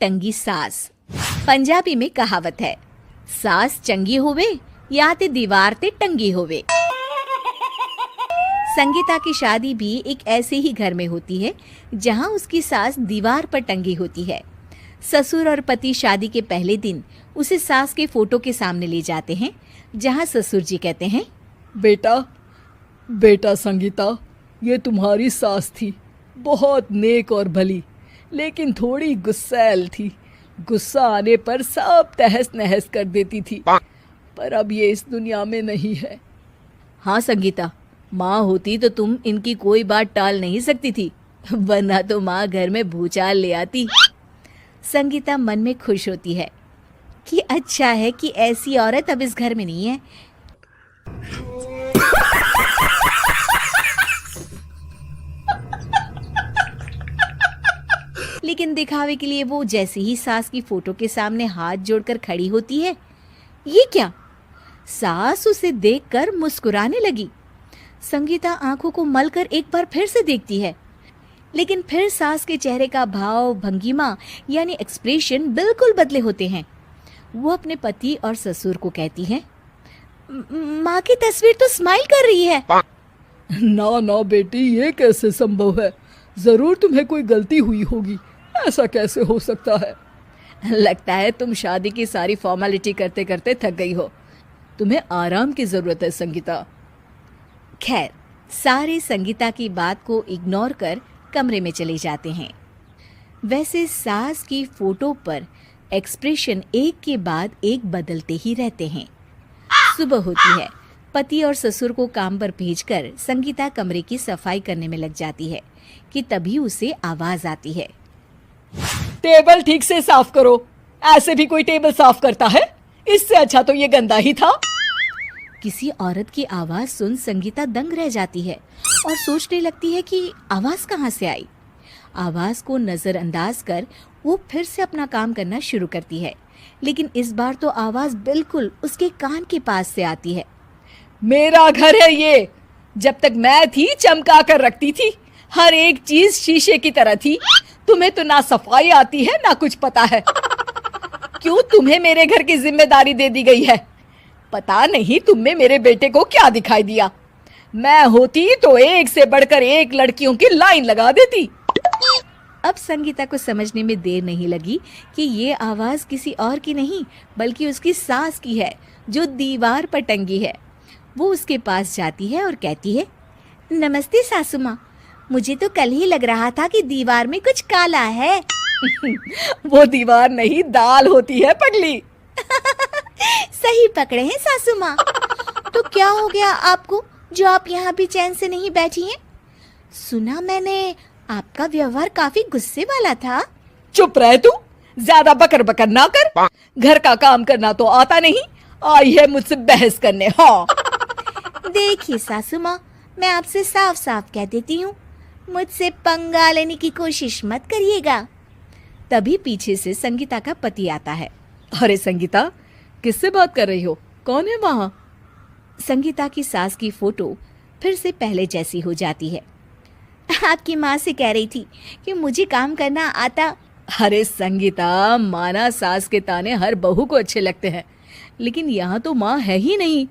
टंगी सास। पंजाबी में कहावत है, सास चंगी होवे या ते दीवार ते टंगी होवे। संगीता की शादी भी एक ऐसे ही घर में होती है जहां उसकी सास दीवार पर टंगी होती है। ससुर और पति शादी के पहले दिन उसे सास के फोटो के सामने ले जाते हैं, जहां ससुर जी कहते हैं, बेटा बेटा संगीता, ये तुम्हारी सास थी, बहुत नेक और भली, लेकिन थोड़ी गुस्सैल थी। गुस्सा आने पर सब तहस नहस कर देती थी, पर अब ये इस दुनिया में नहीं है। हाँ संगीता, माँ होती तो तुम इनकी कोई बात टाल नहीं सकती थी, वरना तो माँ घर में भूचाल ले आती। संगीता मन में खुश होती है कि अच्छा है कि ऐसी औरत अब इस घर में नहीं है। लेकिन दिखावे के लिए वो जैसे ही सास की फोटो के सामने हाथ जोड़कर खड़ी होती है, ये क्या? सास उसे देखकर मुस्कुराने लगी। संगीता आंखों को मलकर एक बार फिर से देखती है, लेकिन फिर सास के चेहरे का भाव, भंगिमा यानी एक्सप्रेशन बिल्कुल बदले होते हैं। वो अपने पति और ससुर को कहती है, माँ की तस्वीर तो स्माइल कर रही है। ना ना बेटी, ये कैसे संभव है? जरूर तुम्हें कोई गलती हुई होगी, ऐसा कैसे हो सकता है? लगता है तुम शादी की सारी फॉर्मेलिटी करते करते थक गई हो, तुम्हें आराम की जरूरत है संगीता। खैर, सारे संगीता की बात को इग्नोर कर कमरे में चले जाते हैं। वैसे सास की फोटो पर एक्सप्रेशन एक के बाद एक बदलते ही रहते हैं। सुबह होती है, पति और ससुर को काम पर भेजकर संगीता कमरे की सफाई करने में लग जाती है कि तभी उसे आवाज आती है, टेबल ठीक से साफ करो। ऐसे भी कोई टेबल साफ करता है? इससे अच्छा तो ये गंदा ही था। किसी औरत की आवाज सुन संगीता दंग रह जाती है और सोचने लगती है कि आवाज कहाँ से आई। आवाज को नजरअंदाज कर वो फिर से अपना काम करना शुरू करती है, लेकिन इस बार तो आवाज बिल्कुल उसके कान के पास से आती है। मेरा घर है ये। जब तक मैं थी चमका कर रखती थी, हर एक चीज शीशे की तरह थी। तुम्हें तो ना सफाई आती है ना कुछ पता है। क्यों तुम्हें मेरे घर की जिम्मेदारी दे दी गई है? पता नहीं तुम में मेरे बेटे को क्या दिखाई दिया। मैं होती तो एक से बढ़कर एक लड़कियों की लाइन लगा देती। अब संगीता को समझने में देर नहीं लगी कि ये आवाज किसी और की नहीं बल्कि उसकी सास की है, जो दीवार पर टंगी है। वो उसके पास जाती है और कहती है, नमस्ते सासू माँ, मुझे तो कल ही लग रहा था कि दीवार में कुछ काला है। वो दीवार नहीं, दाल होती है पगली। सही पकड़े हैं सासू माँ। तो क्या हो गया आपको जो आप यहाँ भी चैन से नहीं बैठी हैं? सुना मैंने आपका व्यवहार काफी गुस्से वाला था। चुप रह तू, ज्यादा बकर बकर ना कर। घर का काम करना तो आता नहीं, आई है मुझसे बहस करने। हाँ देखिए सासू माँ, मैं आपसे साफ साफ कह देती हूँ, मुझसे पंगा लेने की कोशिश मत करिएगा। तभी पीछे से संगीता का पति आता है। अरे संगीता, किससे बात कर रही हो? कौन है वहाँ? संगीता की सास की फोटो फिर से पहले जैसी हो जाती है। आपकी माँ से कह रही थी कि मुझे काम करना आता। अरे संगीता, माना सास के ताने हर बहू को अच्छे लगते हैं, लेकिन यहाँ तो माँ है ही नहीं।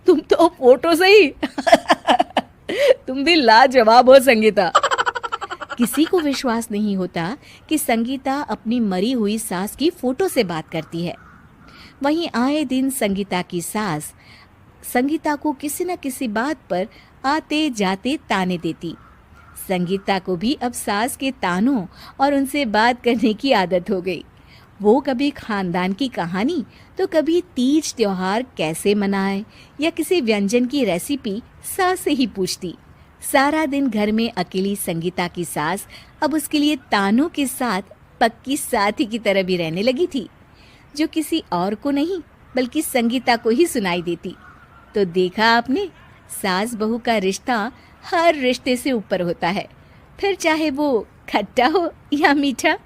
तुम तो फोटो से ही तुम भी लाजवाब हो संगीता। किसी को विश्वास नहीं होता कि संगीता अपनी मरी हुई सास की फोटो से बात करती है। वहीं आए दिन संगीता की सास संगीता को किसी न किसी बात पर आते जाते ताने देती। संगीता को भी अब सास के तानों और उनसे बात करने की आदत हो गई। वो कभी खानदान की कहानी तो कभी तीज त्योहार कैसे मनाए या किसी व्यंजन की रेसिपी सास से ही पूछती। सारा दिन घर में अकेली संगीता की सास अब उसके लिए तानों के साथ पक्की साथी की तरह भी रहने लगी थी, जो किसी और को नहीं बल्कि संगीता को ही सुनाई देती। तो देखा आपने, सास बहू का रिश्ता हर रिश्ते से ऊपर होता है, फिर चाहे वो खट्टा हो या मीठा।